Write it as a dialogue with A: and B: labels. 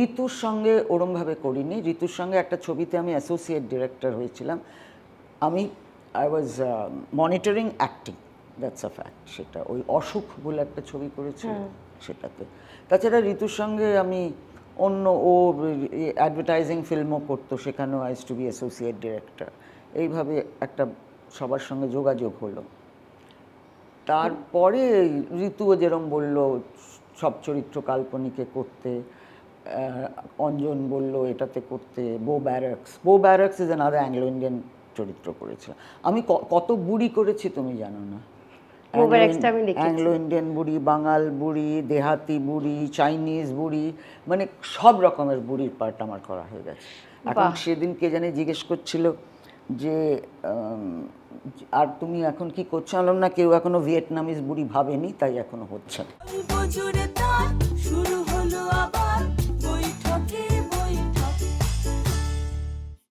A: ঋতুর সঙ্গে ওরমভাবে করিনি। ঋতুর সঙ্গে একটা ছবিতে আমি অ্যাসোসিয়েট ডিরেক্টর হয়েছিলাম। I was monitoring acting, that's a fact. সেটা ওই অসুখ বলে একটা ছবি করেছিলাম সেটাতে। তাছাড়া ঋতুর সঙ্গে আমি অন্য ও অ্যাডভার্টাইজিং ফিল্মও করতো, সেখানেও I used to be associate director. এইভাবে একটা সবার সঙ্গে যোগাযোগ হলো। তারপরে ঋতুও যেরম বলল সব চরিত্র কাল্পনিকে করতে, অঞ্জন বলল এটাতে করতে, বো barracks is another Anglo Indian চরিত্র করেছে। আমি কত বুড়ি করেছি তুমি জানো না। অ্যাংলো ইন্ডিয়ান বুড়ি, বাঙাল বুড়ি, দেহাতি বুড়ি, চাইনিজ বুড়ি, মানে সব রকমের বুড়ির পার্ট আমার করা হয়ে গেছে। এখন সেদিন কে জানে জিজ্ঞেস করছিল যে আর তুমি এখন কি করছো? বললাম না, কেউ এখনো ভিয়েতনামিজ বুড়ি ভাবেনি, তাই এখনো হচ্ছে না।